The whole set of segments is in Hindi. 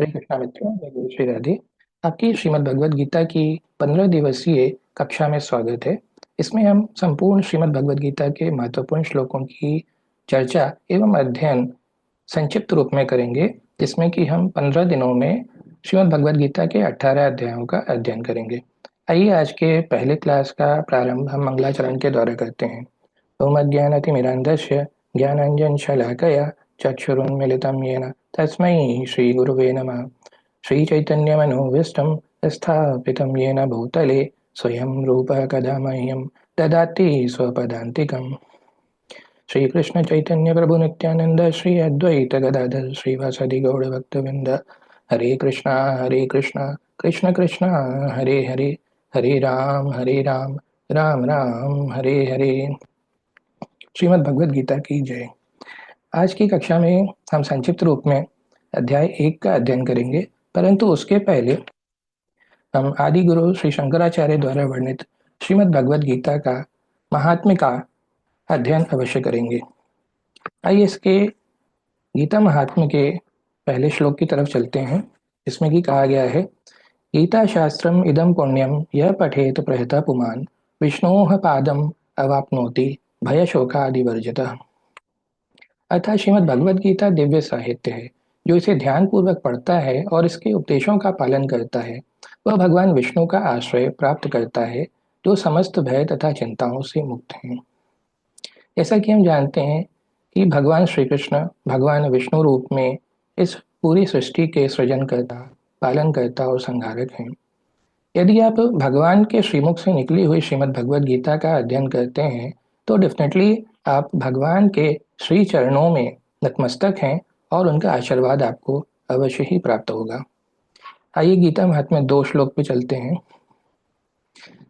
हरे कृष्णा मित्रों, मैं गुरु श्री राधे। आपकी श्रीमद् भगवद गीता की 15 दिवसीय कक्षा में स्वागत है। इसमें हम संपूर्ण श्रीमद् भगवद गीता के महत्वपूर्ण श्लोकों की चर्चा एवं अध्ययन संक्षिप्त रूप में करेंगे, जिसमें कि हम 15 दिनों में श्रीमद् भगवद गीता के 18 अध्यायों का अध्ययन करेंगे। आइए आज के पहले क्लास का प्रारंभ हम मंगलाचरण के द्वारा करते हैं। ओम अज्ञानतिमिरान्धस्य ज्ञानाञ्जनशलाकया चक्षुरुन्मीलितं येन तस्मै श्रीगुरुवे नमः। श्रीचैतन्यमनोभीष्टं स्थापितं येन भूतले स्वयं रूपः कदा मह्यं ददाति स्वपदान्तिकम्। श्रीकृष्ण चैतन्य प्रभु नित्यानंद श्री अद्वैत गदाधर श्रीवासदि गौड़ भक्तवृंद। हरे कृष्णा कृष्ण कृष्ण हरे हरे, हरे राम राम राम हरे हरे। श्रीमद् भगवद गीता की जय। आज की कक्षा में हम संक्षिप्त रूप में अध्याय 1 का अध्ययन करेंगे, परंतु उसके पहले हम आदि गुरु श्री शंकराचार्य द्वारा वर्णित श्रीमद् भगवद गीता का महात्म्य का अध्ययन अवश्य करेंगे। आइए इसके गीता महात्म्य के पहले श्लोक की तरफ चलते हैं, जिसमें कि कहा गया है, गीता शास्त्रम इदम पुण्यम यह पठेत प्रहता पुमान विष्णोः पादम अवाप्नोति भय शोकादिवर्जितः। अर्थात श्रीमद् भगवद गीता दिव्य साहित्य है। जो इसे ध्यान पूर्वक पढ़ता है और इसके उपदेशों का पालन करता है, वह भगवान विष्णु का आश्रय प्राप्त करता है, जो समस्त भय तथा चिंताओं से मुक्त हैं। जैसा कि हम जानते हैं कि भगवान श्री कृष्ण भगवान विष्णु रूप में इस पूरी सृष्टि के सृजनकर्ता, पालनकर्ता और संहारक हैं। यदि आप भगवान के श्रीमुख से निकली हुई श्रीमद् भगवद गीता का अध्ययन करते हैं, तो डेफिनेटली आप भगवान के श्री चरणों में नतमस्तक हैं और उनका आशीर्वाद आपको अवश्य ही प्राप्त होगा। आइए गीता महात्म्य 2 श्लोक पे चलते हैं।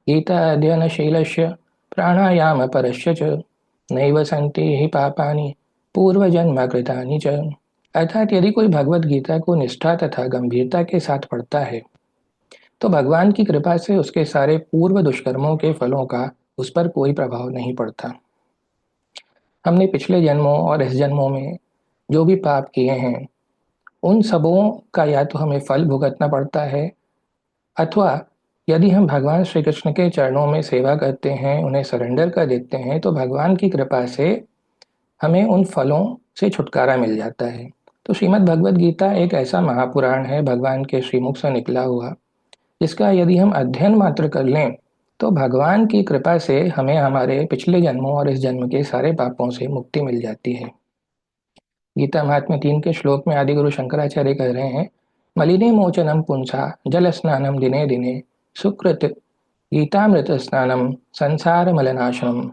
गीता अध्ययनशीलस्य प्राणायाम परस्य च नैव सन्ति हि पापानि पूर्वजन्म कृतानि च। अर्थात यदि कोई भगवद गीता को निष्ठा तथा गंभीरता के साथ पढ़ता है, तो भगवान की कृपा से उसके सारे पूर्व दुष्कर्मों के फलों का उस पर कोई प्रभाव नहीं पड़ता। हमने पिछले जन्मों और इस जन्मों में जो भी पाप किए हैं, उन सबों का या तो हमें फल भुगतना पड़ता है, अथवा यदि हम भगवान श्री कृष्ण के चरणों में सेवा करते हैं, उन्हें सरेंडर कर देते हैं, तो भगवान की कृपा से हमें उन फलों से छुटकारा मिल जाता है। तो श्रीमद् भगवद गीता एक ऐसा महापुराण है, भगवान के श्रीमुख से निकला हुआ, जिसका यदि हम अध्ययन मात्र कर लें, तो भगवान की कृपा से हमें हमारे पिछले जन्मों और इस जन्म के सारे पापों से मुक्ति मिल जाती है। गीता महात्म्य 3 के श्लोक में आदि गुरु शंकराचार्य कह रहे हैं, मलिने मोचनम पुंसा जल स्नानम दिने दिने सुकृत गीतामृत स्नानम संसार मलनाशनम।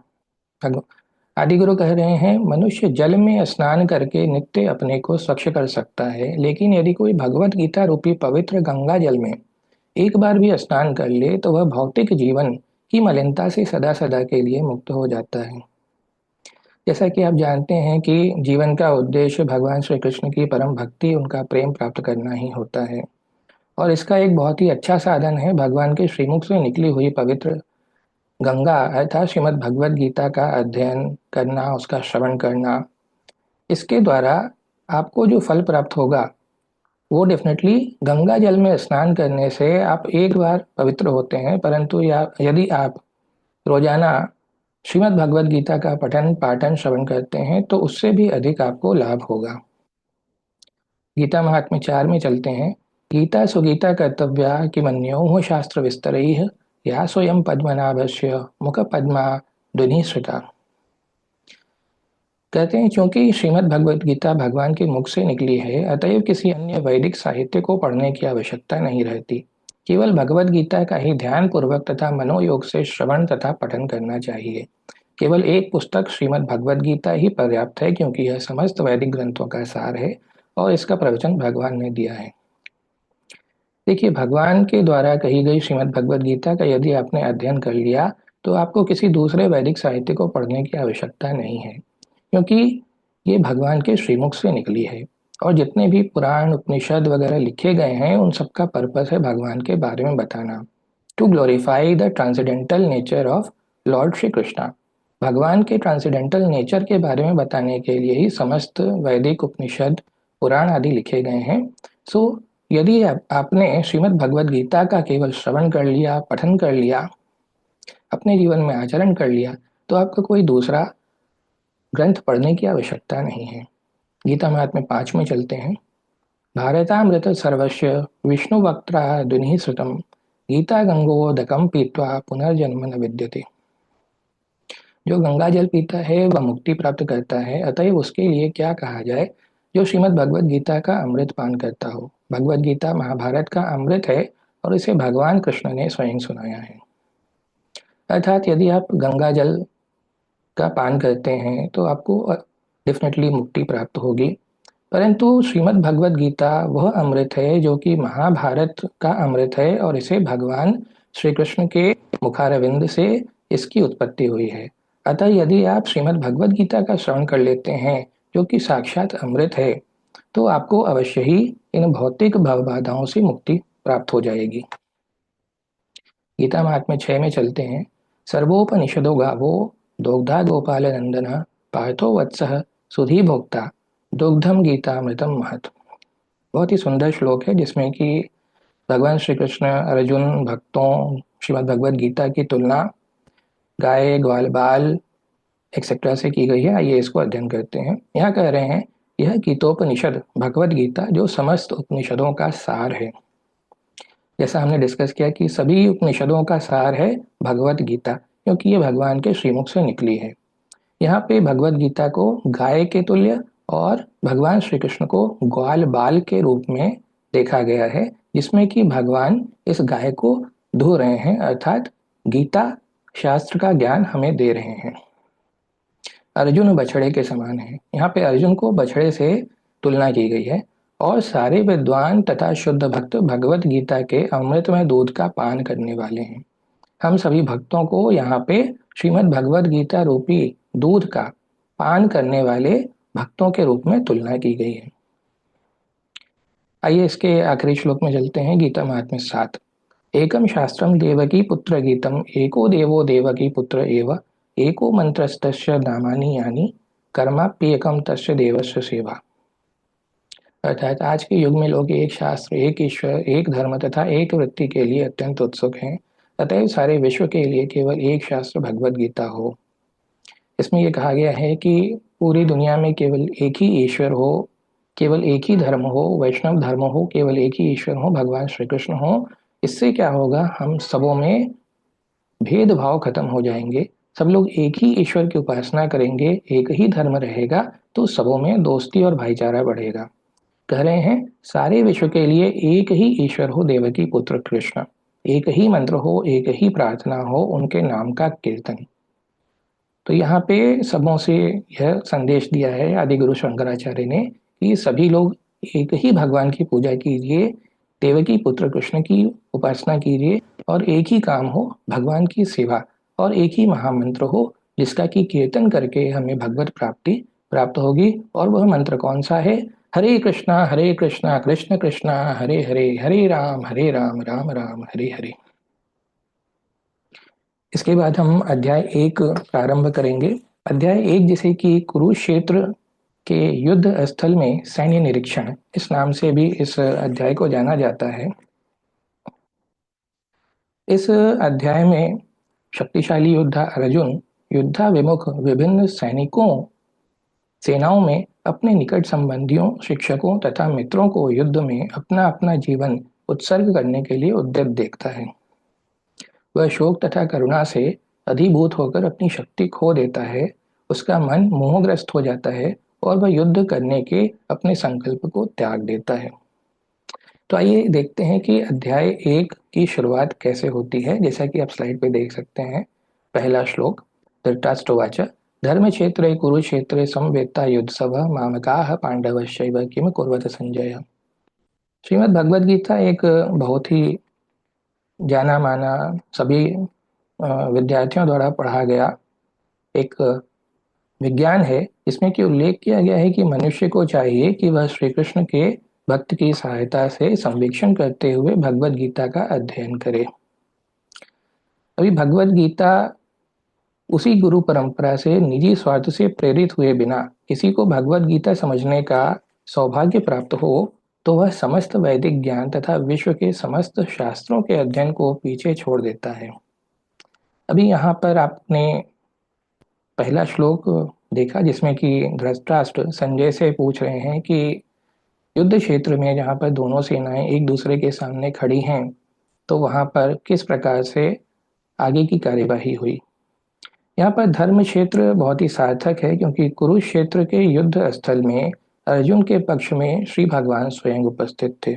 आदि गुरु कह रहे हैं, मनुष्य जल में स्नान करके नित्य अपने को स्वच्छ कर सकता है, लेकिन यदि कोई भगवत गीता रूपी पवित्र गंगा जल में एक बार भी स्नान कर ले, तो वह भौतिक जीवन की मलिनता से सदा सदा के लिए मुक्त हो जाता है। जैसा कि आप जानते हैं कि जीवन का उद्देश्य भगवान श्री कृष्ण की परम भक्ति, उनका प्रेम प्राप्त करना ही होता है, और इसका एक बहुत ही अच्छा साधन है भगवान के श्रीमुख से निकली हुई पवित्र गंगा अर्थात श्रीमद् भगवद गीता का अध्ययन करना, उसका श्रवण करना। इसके द्वारा आपको जो फल प्राप्त होगा, वो डेफिनेटली गंगा जल में स्नान करने से आप एक बार पवित्र होते हैं, परंतु यदि आप रोजाना श्रीमद् भगवद गीता का पठन पाठन श्रवण करते हैं, तो उससे भी अधिक आपको लाभ होगा। गीता महात्म्य 4 में चलते हैं। गीता सुगीता कर्तव्या किमन्योः शास्त्र विस्तरैः या स्वयं पद्मनाभस्य मुख पद्मा ध्वनिश्रुता। कहते हैं, क्योंकि श्रीमद् भगवद गीता भगवान के मुख से निकली है, अतएव किसी अन्य वैदिक साहित्य को पढ़ने की आवश्यकता नहीं रहती। केवल भगवद गीता का ही ध्यान पूर्वक तथा मनोयोग से श्रवण तथा पठन करना चाहिए। केवल एक पुस्तक श्रीमद् भगवद गीता ही पर्याप्त है, क्योंकि यह समस्त वैदिक ग्रंथों का सार है और इसका प्रवचन भगवान ने दिया है। देखिए, भगवान के द्वारा कही गई श्रीमद् भगवद गीता का यदि आपने अध्ययन कर लिया, तो आपको किसी दूसरे वैदिक साहित्य को पढ़ने की आवश्यकता नहीं है, क्योंकि ये भगवान के श्रीमुख से निकली है। और जितने भी पुराण उपनिषद वगैरह लिखे गए हैं, उन सबका पर्पस है भगवान के बारे में बताना, to glorify the transcendental nature of lord Shri Krishna. भगवान के ट्रांसेंडेंटल नेचर के बारे में बताने के लिए ही समस्त वैदिक उपनिषद पुराण आदि लिखे गए हैं। सो यदि आपने श्रीमद् भगवद गीता का केवल श्रवण कर लिया, पठन कर लिया, अपने जीवन में आचरण कर लिया, तो आपको कोई दूसरा ग्रंथ पढ़ने की आवश्यकता नहीं है। गीता महात्म्य 5 में चलते हैं। भारतामृत सर्वस्य विष्णु वक्त्रा दुनि श्रुतम गीता गंगोदकम पीत्वा पुनर्जन्म न विद्यते। जो गंगा जल पीता है वह मुक्ति प्राप्त करता है, अतएव उसके लिए क्या कहा जाए जो श्रीमद् भगवद गीता का अमृत पान करता हो। भगवद गीता महाभारत का अमृत है और इसे भगवान कृष्ण ने स्वयं सुनाया है। अर्थात यदि आप गंगा जल का पान करते हैं तो आपको डेफिनेटली मुक्ति प्राप्त होगी, परंतु श्रीमद् भगवद गीता वह अमृत है जो कि महाभारत का अमृत है और इसे भगवान श्री कृष्ण के मुखारविंद से इसकी उत्पत्ति हुई है। अतः यदि आप श्रीमद् भगवद गीता का श्रवण कर लेते हैं जो कि साक्षात अमृत है, तो आपको अवश्य ही इन भौतिक भव बाधाओं से मुक्ति प्राप्त हो जाएगी। गीता महात्म्य 6 में चलते हैं। सर्वोपनिषदो गावो दोग्धा गोपाल नंदन पार्थो वत्सः सुधी भोक्ता दुग्धम गीतामृतम महत। बहुत ही सुंदर श्लोक है जिसमें कि भगवान श्री कृष्ण अर्जुन भक्तों श्रीमद् भगवद गीता की तुलना गाय ग्वाल बाल एक्सेट्रा से की गई है। आइए इसको अध्ययन करते हैं। यहाँ कह रहे हैं यह गीतोपनिषद भगवद गीता जो समस्त उपनिषदों का सार है। जैसा हमने डिस्कस किया कि सभी उपनिषदों का सार है भगवद गीता, क्योंकि ये भगवान के श्रीमुख से निकली है। यहाँ पे भगवद गीता को गाय के तुल्य और भगवान श्री कृष्ण को ग्वाल बाल के रूप में देखा गया है, जिसमें कि भगवान इस गाय को धो रहे हैं, अर्थात गीता शास्त्र का ज्ञान हमें दे रहे हैं। अर्जुन बछड़े के समान है। यहाँ पे अर्जुन को बछड़े से तुलना की गई है और सारे विद्वान तथा शुद्ध भक्त भगवत गीता के अमृतमय दूध का पान करने वाले हैं। हम सभी भक्तों को यहाँ पे श्रीमद् भगवद गीता रूपी दूध का पान करने वाले भक्तों के रूप में तुलना की गई है। आइए इसके आखिरी श्लोक में चलते हैं। गीता महात्म्य 7। एकम शास्त्रम देवकी पुत्र गीतम एको देवो देवकी पुत्र एव एको मंत्रस्तस्य नामानि यानि कर्माप्येकम तस्य देवस्य सेवा। अर्थात आज के युग में लोग एक शास्त्र, एक ईश्वर, एक धर्म तथा एक वृत्ति के लिए अत्यंत उत्सुक हैं। अतएव सारे विश्व के लिए केवल एक शास्त्र भगवद गीता हो। इसमें यह कहा गया है कि पूरी दुनिया में केवल एक ही ईश्वर हो, केवल एक ही धर्म हो, वैष्णव धर्म हो, केवल एक ही ईश्वर हो, भगवान श्री कृष्ण हो। इससे क्या होगा, हम सबों में भेदभाव खत्म हो जाएंगे, सब लोग एक ही ईश्वर की उपासना करेंगे, एक ही धर्म रहेगा, तो सबों में दोस्ती और भाईचारा बढ़ेगा। कह रहे हैं सारे विश्व के लिए एक ही ईश्वर हो, देवकी पुत्र कृष्ण, एक ही मंत्र हो, एक ही प्रार्थना हो, उनके नाम का कीर्तन। तो यहाँ पे सबों से यह संदेश दिया है आदि गुरु शंकराचार्य ने कि सभी लोग एक ही भगवान की पूजा कीजिए, देवकी पुत्र कृष्ण की उपासना कीजिए और एक ही काम हो भगवान की सेवा, और एक ही महामंत्र हो जिसका कि कीर्तन करके हमें भगवत प्राप्ति प्राप्त होगी। और वह मंत्र कौन सा है? हरे कृष्णा कृष्ण कृष्णा हरे हरे, हरे राम राम राम हरे हरे। इसके बाद हम अध्याय 1 प्रारंभ करेंगे। अध्याय 1 जैसे कि कुरुक्षेत्र के युद्ध स्थल में सैन्य निरीक्षण, इस नाम से भी इस अध्याय को जाना जाता है। इस अध्याय में शक्तिशाली योद्धा अर्जुन युद्धाभिमुख विभिन्न सेनाओं में अपने निकट संबंधियों, शिक्षकों तथा मित्रों को युद्ध में अपना अपना जीवन उत्सर्ग करने के लिए उद्यत देखता है। वह शोक तथा करुणा से अधिभूत होकर अपनी शक्ति खो देता है, उसका मन मोहग्रस्त हो जाता है और वह युद्ध करने के अपने संकल्प को त्याग देता है। तो आइए देखते हैं कि अध्याय 1 की शुरुआत कैसे होती है। जैसा कि आप स्लाइड पे देख सकते हैं। पहला श्लोक। धृतराष्ट्रवाच धर्मक्षेत्रे कुरुक्षेत्रे समवेत्ता युद्धसभा मामकाः पांडवश्चैव किम कुर्वत संजय। श्रीमद् भगवद गीता एक बहुत ही जाना माना, सभी विद्यार्थियों द्वारा पढ़ा गया एक विज्ञान है, जिसमें कि उल्लेख किया गया है कि मनुष्य को चाहिए कि वह श्री कृष्ण के भक्त की सहायता से संवेक्षण करते हुए भगवद गीता का अध्ययन करे। अभी भगवद गीता उसी गुरु परंपरा से निजी स्वार्थ से प्रेरित हुए बिना किसी को भगवद गीता समझने का सौभाग्य प्राप्त हो तो वह समस्त वैदिक ज्ञान तथा विश्व के समस्त शास्त्रों के अध्ययन को पीछे छोड़ देता है। अभी यहाँ पर आपने पहला श्लोक देखा जिसमें कि धृतराष्ट्र संजय से पूछ रहे हैं कि युद्ध क्षेत्र में जहाँ पर दोनों सेनाएं एक दूसरे के सामने खड़ी हैं, तो वहाँ पर किस प्रकार से आगे की कार्यवाही हुई। यहाँ पर धर्म क्षेत्र बहुत ही सार्थक है, क्योंकि कुरुक्षेत्र के युद्ध स्थल में अर्जुन के पक्ष में श्री भगवान स्वयं उपस्थित थे।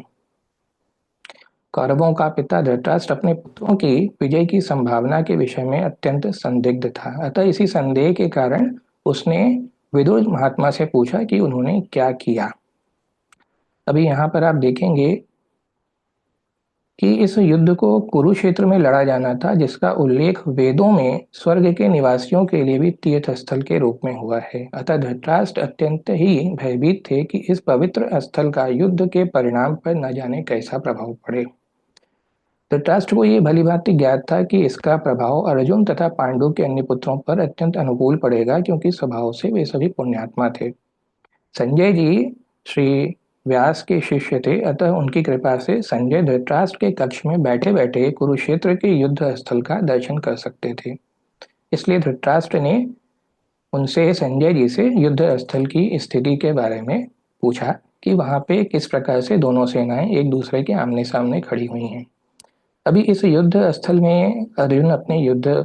कौरवों का पिता धृतराष्ट्र अपने पुत्रों की विजय की संभावना के विषय में अत्यंत संदिग्ध था। अतः इसी संदेह के कारण उसने विदुर महात्मा से पूछा कि उन्होंने क्या किया। अभी यहाँ पर आप देखेंगे कि इस युद्ध को कुरुक्षेत्र में लड़ा जाना था, जिसका उल्लेख वेदों में स्वर्ग के निवासियों के लिए भी तीर्थ स्थल के रूप में हुआ है। अतः धृतराष्ट्र अत्यंत ही भयभीत थे कि इस पवित्र स्थल का युद्ध के परिणाम पर न जाने कैसा प्रभाव पड़े। धृतराष्ट्र को ये भली भांति ज्ञात था कि इसका प्रभाव अर्जुन तथा पांडु के अन्य पुत्रों पर अत्यंत अनुकूल पड़ेगा, क्योंकि स्वभाव से वे सभी पुण्यात्मा थे। संजय जी श्री व्यास के शिष्य थे, अतः उनकी कृपा से संजय धृतराष्ट्र के कक्ष में बैठे बैठे कुरुक्षेत्र के युद्ध स्थल का दर्शन कर सकते थे। इसलिए धृतराष्ट्र ने उनसे संजय जी से युद्ध स्थल की स्थिति के बारे में पूछा कि वहां पे किस प्रकार से दोनों सेनाएं एक दूसरे के आमने सामने खड़ी हुई हैं। अभी इस युद्ध स्थल में अर्जुन अपने युद्ध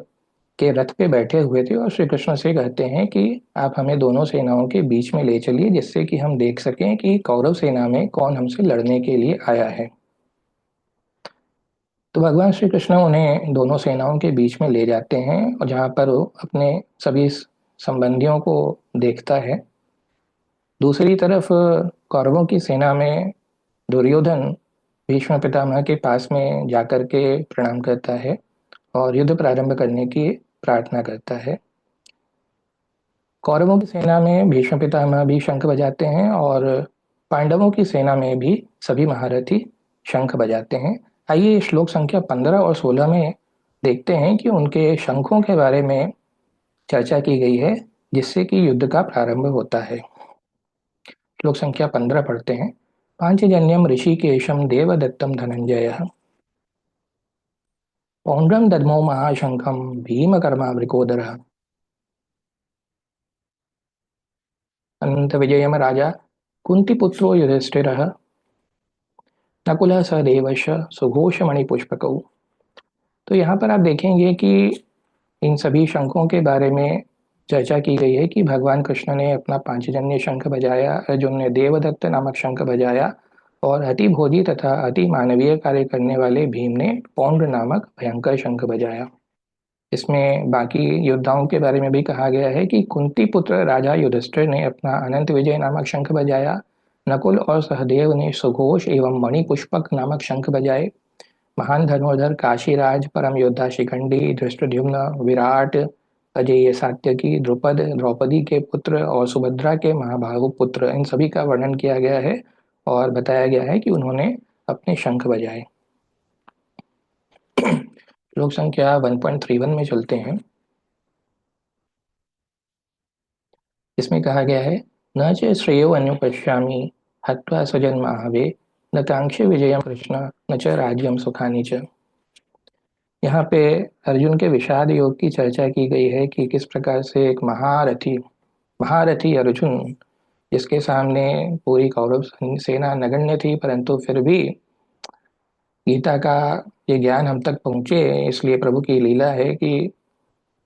के रथ पे बैठे हुए थे और श्री कृष्ण से कहते हैं कि आप हमें दोनों सेनाओं के बीच में ले चलिए, जिससे कि हम देख सकें कि कौरव सेना में कौन हमसे लड़ने के लिए आया है। तो भगवान श्री कृष्ण उन्हें दोनों सेनाओं के बीच में ले जाते हैं और जहाँ पर वो अपने सभी संबंधियों को देखता है। दूसरी तरफ कौरवों की सेना में दुर्योधन भीष्म पितामह के पास में जाकर के प्रणाम करता है और युद्ध प्रारंभ करने की प्रार्थना करता है। कौरवों की सेना में भीष्म पितामह भी शंख बजाते हैं और पांडवों की सेना में भी सभी महारथी शंख बजाते हैं। आइए श्लोक संख्या 15 और 16 में देखते हैं कि उनके शंखों के बारे में चर्चा की गई है, जिससे कि युद्ध का प्रारंभ होता है। श्लोक संख्या 15 पढ़ते हैं। पांचजन्यम ऋषिकेशम देवदत्तम धनंजय पौंड्रम दद्मो महाशंखम भीमकर्मा वृकोदर अनंत विजयम राजा कुंतीपुत्रो युधिष्ठिरः नकुलः सहदेवश्च सुघोषमणिपुष्पकौ। तो यहाँ पर आप देखेंगे कि इन सभी शंखों के बारे में चर्चा की गई है कि भगवान कृष्ण ने अपना पांचजन्य शंख बजाया, अर्जुन ने देवदत्त नामक शंख बजाया और अति भोजी तथा अति मानवीय कार्य करने वाले भीम ने पौंड्र नामक भयंकर शंख बजाया। इसमें बाकी योद्धाओं के बारे में भी कहा गया है कि कुंती पुत्र राजा युधिष्ठिर ने अपना अनंत विजय नामक शंख बजाया, नकुल और सहदेव ने सुघोष एवं मणिपुष्पक नामक शंख बजाए, महान धनुर्धर काशीराज परम योद्धा शिखंडी धृष्टद्युम्न विराट अजेय सात्यकी द्रुपद द्रौपदी के पुत्र और सुभद्रा के महाबाहु पुत्र, इन सभी का वर्णन किया गया है और बताया गया है कि उन्होंने अपने शंख बजाए। श्लोक संख्या 1.31 में चलते हैं। इसमें कहा गया है न च श्रेयो अन्युपश्यामि हत्वा स्वजन महावे न कांक्षे विजयम कृष्ण न च राज्यम सुखानि च। यहाँ पे अर्जुन के विषाद योग की चर्चा की गई है कि किस प्रकार से एक महारथी महारथी अर्जुन, जिसके सामने पूरी कौरव सेना नगण्य थी, परंतु फिर भी गीता का ये ज्ञान हम तक पहुँचे, इसलिए प्रभु की लीला है कि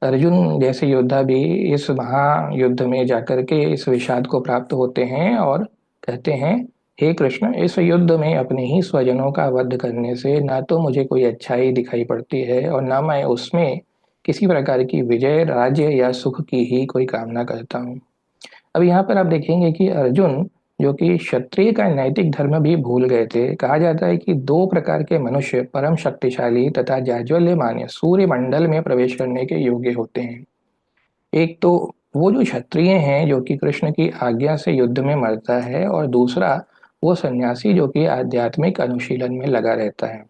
अर्जुन जैसे योद्धा भी इस महायुद्ध में जाकर के इस विषाद को प्राप्त होते हैं और कहते हैं हे कृष्ण, इस युद्ध में अपने ही स्वजनों का वध करने से ना तो मुझे कोई अच्छाई दिखाई पड़ती है और ना मैं उसमें किसी प्रकार की विजय राज्य या सुख की ही कोई कामना करता हूँ। अब यहाँ पर आप देखेंगे कि अर्जुन जो कि क्षत्रिय का नैतिक धर्म भी भूल गए थे। कहा जाता है कि दो प्रकार के मनुष्य परम शक्तिशाली तथा जाज्वल्यमान्य सूर्य मंडल में प्रवेश करने के योग्य होते हैं। एक तो वो जो क्षत्रिय हैं जो कि कृष्ण की आज्ञा से युद्ध में मरता है, और दूसरा वो सन्यासी जो कि आध्यात्मिक अनुशीलन में लगा रहता है।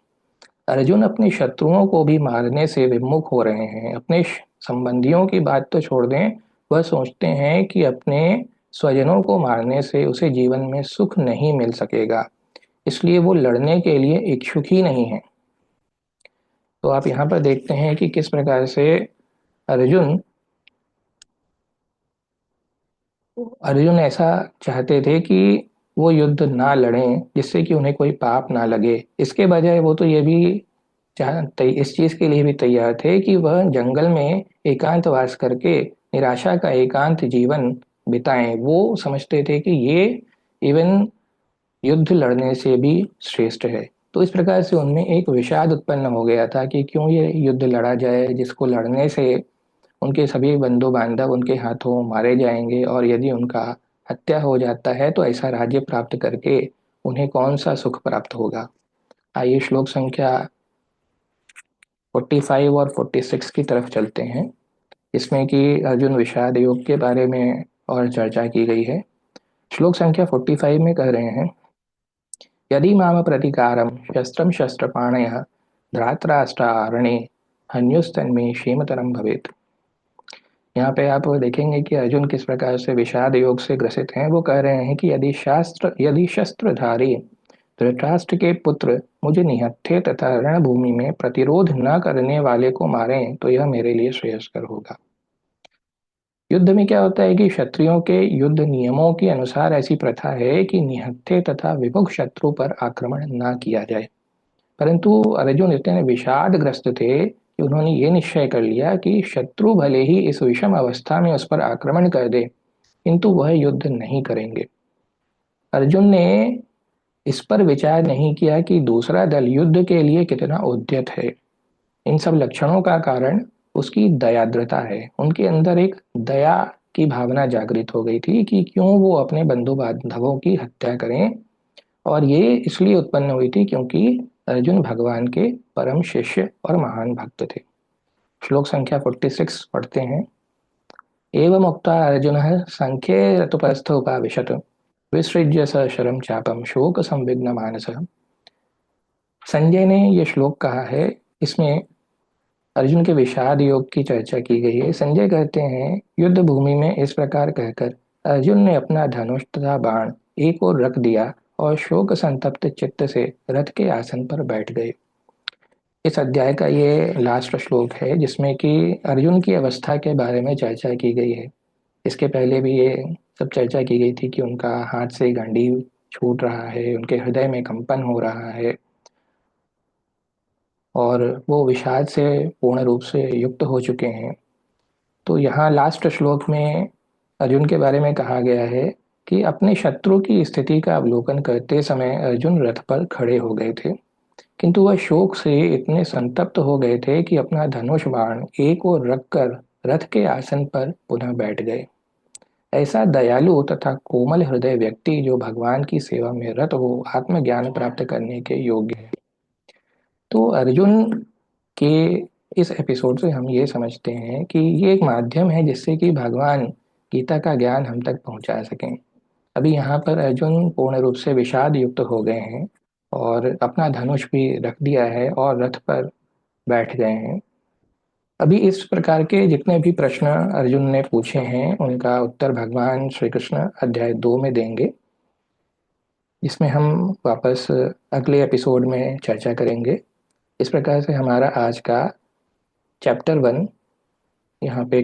अर्जुन अपने शत्रुओं को भी मारने से विमुख हो रहे हैं। अपने संबंधियों की बात तो छोड़ दें, वह सोचते हैं कि अपने स्वजनों को मारने से उसे जीवन में सुख नहीं मिल सकेगा, इसलिए वो लड़ने के लिए इच्छुक ही नहीं है। तो आप यहाँ पर देखते हैं कि किस प्रकार से अर्जुन अर्जुन ऐसा चाहते थे कि वो युद्ध ना लड़ें, जिससे कि उन्हें कोई पाप ना लगे। इसके बजाय वो तो ये भी इस चीज के लिए भी तैयार थे कि वह जंगल में एकांतवास करके निराशा का एकांत जीवन बिताएं। वो समझते थे कि ये इवन युद्ध लड़ने से भी श्रेष्ठ है। तो इस प्रकार से उनमें एक विषाद उत्पन्न हो गया था कि क्यों ये युद्ध लड़ा जाए, जिसको लड़ने से उनके सभी बंधु बांधव उनके हाथों मारे जाएंगे, और यदि उनका हत्या हो जाता है तो ऐसा राज्य प्राप्त करके उन्हें कौन सा सुख प्राप्त होगा। आइए श्लोक संख्या 45 और 46 की तरफ चलते हैं, इसमें कि अर्जुन विषाद योग के बारे में और चर्चा की गई है। श्लोक संख्या 45 में कह रहे हैं, यदि माम प्रतिकारम शस्त्रम शस्त्रपाणय धातराष्ट्रारणे हन्युस्तन्मे क्षेमतरम भवेत्। यहाँ पे आप देखेंगे कि अर्जुन किस प्रकार से विषाद योग से ग्रसित हैं। वो कह रहे हैं कि यदि शस्त्रधारी धृतराष्ट्र के पुत्र मुझे निहत्थे तथा रणभूमि में प्रतिरोध न करने वाले को मारें तो यह मेरे लिए श्रेयस्कर होगा। युद्ध में क्या होता है कि क्षत्रियों के युद्ध नियमों के अनुसार ऐसी प्रथा है कि निहत्थे तथा विमुख शत्रु पर आक्रमण न किया जाए। परंतु अर्जुन इतने विषादग्रस्त थे कि उन्होंने ये निश्चय कर लिया कि शत्रु भले ही इस विषम अवस्था में उस पर आक्रमण कर दे, किंतु वह युद्ध नहीं करेंगे। अर्जुन ने इस पर विचार नहीं किया कि दूसरा दल युद्ध के लिए कितना उद्यत है। इन सब लक्षणों का कारण उसकी दयाद्रता है। उनके अंदर एक दया की भावना जागृत हो गई थी कि क्यों वो अपने बंधु बांधवों की हत्या करें, और ये इसलिए उत्पन्न हुई थी क्योंकि अर्जुन भगवान के परम शिष्य और महान भक्त थे। श्लोक संख्या 46 पढ़ते हैं, एवं उक्ता अर्जुन संख्ये रतुपस्थोपाविशत विसृज्य स शरम चापम शोक संविघ्न मानस। संजय ने यह श्लोक कहा है, इसमें अर्जुन के विषाद योग की चर्चा की गई है। संजय कहते हैं, युद्ध भूमि में इस प्रकार कहकर अर्जुन ने अपना धनुष तथा बाण एक ओर रख दिया और शोक संतप्त चित्त से रथ के आसन पर बैठ गए। इस अध्याय का ये लास्ट श्लोक है जिसमें कि अर्जुन की अवस्था के बारे में चर्चा की गई है। इसके पहले भी ये सब चर्चा की गई थी कि उनका हाथ से गांडी छूट रहा है, उनके हृदय में कंपन हो रहा है और वो विषाद से पूर्ण रूप से युक्त हो चुके हैं। तो यहाँ लास्ट श्लोक में अर्जुन के बारे में कहा गया है कि अपने शत्रु की स्थिति का अवलोकन करते समय अर्जुन रथ पर खड़े हो गए थे, किंतु वह शोक से इतने संतप्त हो गए थे कि अपना धनुष बाण एक ओर रखकर रथ के आसन पर पुनः बैठ गए। ऐसा दयालु तथा कोमल हृदय व्यक्ति जो भगवान की सेवा में रत हो आत्मज्ञान प्राप्त करने के योग्य है। तो अर्जुन के इस एपिसोड से हम ये समझते हैं कि ये एक माध्यम है जिससे कि भगवान गीता का ज्ञान हम तक पहुंचा सकें। अभी यहाँ पर अर्जुन पूर्ण रूप से विषाद युक्त हो गए हैं और अपना धनुष भी रख दिया है और रथ पर बैठ गए हैं। अभी इस प्रकार के जितने भी प्रश्न अर्जुन ने पूछे हैं उनका उत्तर भगवान श्री कृष्ण अध्याय 2 में देंगे, जिसमें हम वापस अगले एपिसोड में चर्चा करेंगे। इस प्रकार से हमारा आज का चैप्टर 1 यहाँ पे